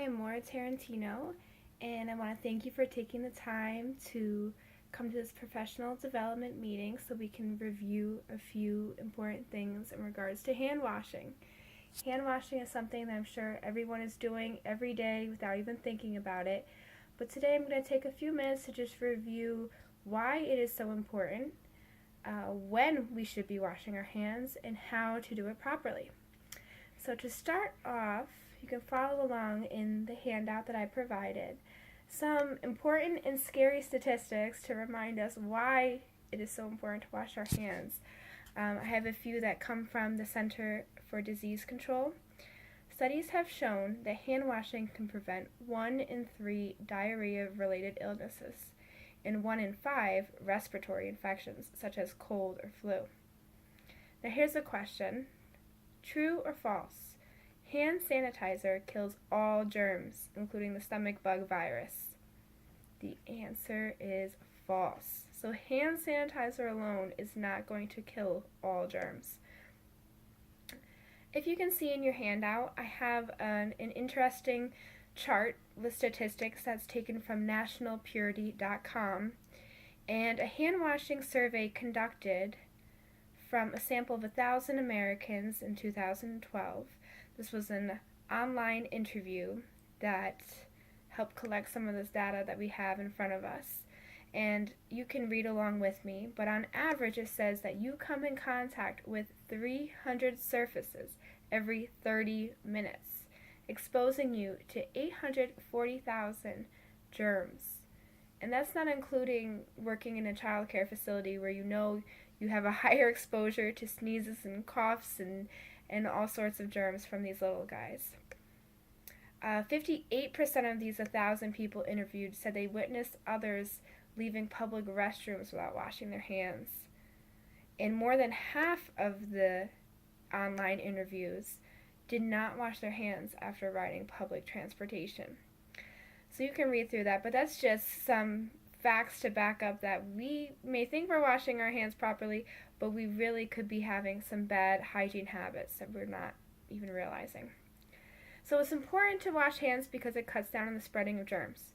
am Maura Tarantino, and I want to thank you for taking the time to come to this professional development meeting so we can review a few important things in regards to hand washing. Hand washing is something that I'm sure everyone is doing every day without even thinking about it, but today I'm going to take a few minutes to just review why it is so important, when we should be washing our hands, and how to do it properly. So to start off, you can follow along in the handout that I provided. Some important and scary statistics to remind us why it is so important to wash our hands. I have a few that come from the Center for Disease Control. Studies have shown that hand washing can prevent 1 in 3 diarrhea-related illnesses and 1 in 5 respiratory infections, such as cold or flu. Now here's a question. True or false? Hand sanitizer kills all germs, including the stomach bug virus. The answer is false. So hand sanitizer alone is not going to kill all germs. If you can see in your handout, I have an interesting chart with statistics that's taken from nationalpurity.com, and a hand washing survey conducted from a sample of 1,000 Americans in 2012. This was an online interview that helped collect some of this data that we have in front of us. And you can read along with me, but on average it says that you come in contact with 300 surfaces every 30 minutes, exposing you to 840,000 germs. And that's not including working in a child care facility where you have a higher exposure to sneezes and coughs and all sorts of germs from these little guys. 58% of these 1,000 people interviewed said they witnessed others leaving public restrooms without washing their hands. And more than half of the online interviews did not wash their hands after riding public transportation. So you can read through that, but that's just some facts to back up that we may think we're washing our hands properly, but we really could be having some bad hygiene habits that we're not even realizing. So it's important to wash hands because it cuts down on the spreading of germs.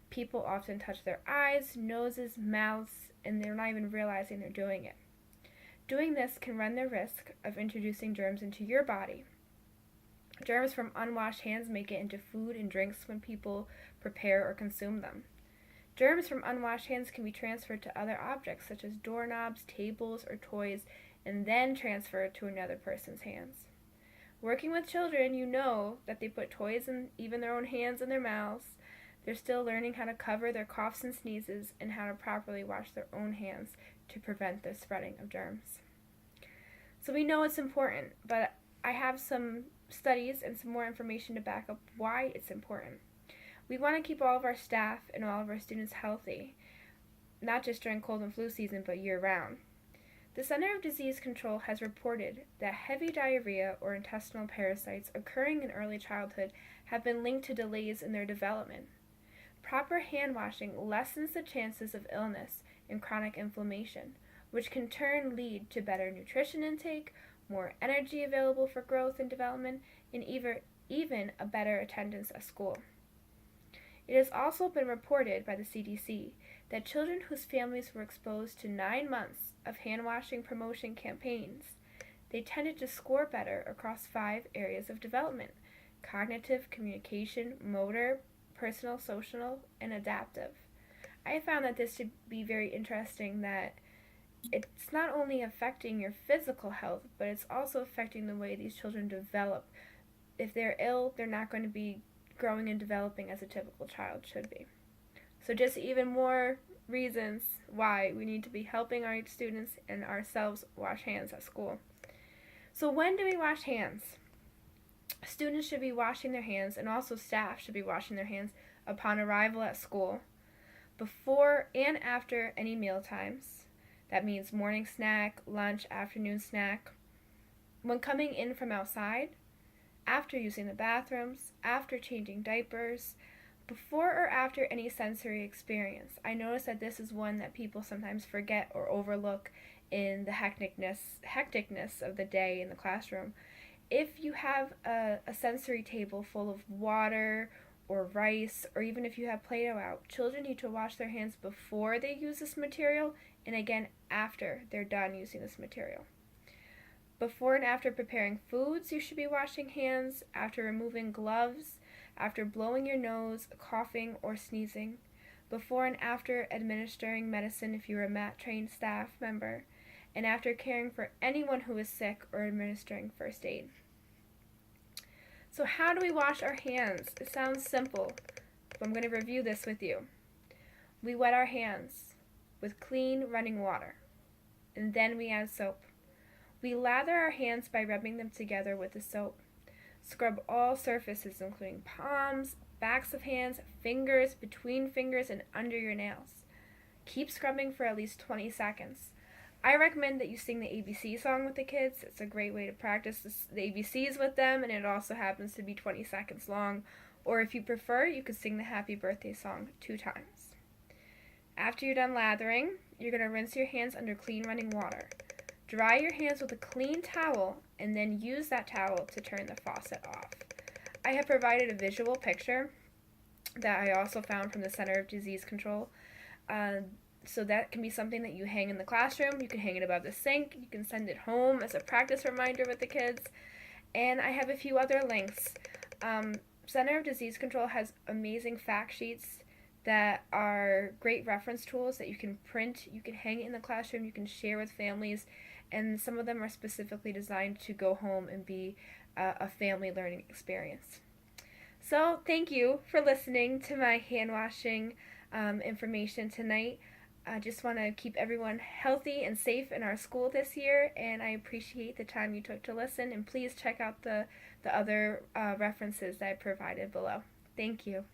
People often touch their eyes, noses, mouths, and they're not even realizing they're doing it. Doing this can run the risk of introducing germs into your body. Germs from unwashed hands may get into food and drinks when people prepare or consume them. Germs from unwashed hands can be transferred to other objects such as doorknobs, tables, or toys, and then transferred to another person's hands. Working with children, you know that they put toys in even their own hands and their mouths. They're still learning how to cover their coughs and sneezes and how to properly wash their own hands to prevent the spreading of germs. So we know it's important, but I have some studies and some more information to back up why it's important. We want to keep all of our staff and all of our students healthy, not just during cold and flu season, but year-round. The Center of Disease Control has reported that heavy diarrhea or intestinal parasites occurring in early childhood have been linked to delays in their development. Proper hand washing lessens the chances of illness and chronic inflammation, which can turn lead to better nutrition intake, more energy available for growth and development, and even a better attendance at school. It has also been reported by the CDC that children whose families were exposed to 9 months of hand washing promotion campaigns, they tended to score better across 5 areas of development: cognitive, communication, motor, personal, social, and adaptive. I found that this to be very interesting, that it's not only affecting your physical health, but it's also affecting the way these children develop. If they're ill, they're not going to be growing and developing as a typical child should be. So just even more reasons why we need to be helping our students and ourselves wash hands at school. So when do we wash hands? Students should be washing their hands, and also staff should be washing their hands upon arrival at school, before and after any meal times. That means morning snack, lunch, afternoon snack. When coming in from outside, after using the bathrooms, after changing diapers, before or after any sensory experience. I notice that this is one that people sometimes forget or overlook in the hecticness of the day in the classroom. If you have a sensory table full of water or rice, or even if you have Play-Doh out, children need to wash their hands before they use this material and again after they're done using this material. Before and after preparing foods, you should be washing hands, after removing gloves, after blowing your nose, coughing, or sneezing, before and after administering medicine if you're a MAT-trained staff member, and after caring for anyone who is sick or administering first aid. So how do we wash our hands? It sounds simple, but I'm going to review this with you. We wet our hands with clean running water, and then we add soap. We lather our hands by rubbing them together with the soap. Scrub all surfaces, including palms, backs of hands, fingers, between fingers, and under your nails. Keep scrubbing for at least 20 seconds. I recommend that you sing the ABC song with the kids. It's a great way to practice the ABCs with them, and it also happens to be 20 seconds long. Or if you prefer, you could sing the Happy Birthday song 2 times. After you're done lathering, you're going to rinse your hands under clean running water. Dry your hands with a clean towel, and then use that towel to turn the faucet off. I have provided a visual picture that I also found from the Center of Disease Control. So that can be something that you hang in the classroom. You can hang it above the sink. You can send it home as a practice reminder with the kids. And I have a few other links. Center of Disease Control has amazing fact sheets that are great reference tools that you can print. You can hang it in the classroom. You can share with families. And some of them are specifically designed to go home and be a family learning experience. So thank you for listening to my hand washing information tonight. I just want to keep everyone healthy and safe in our school this year, and I appreciate the time you took to listen, and please check out the other references that I provided below. Thank you.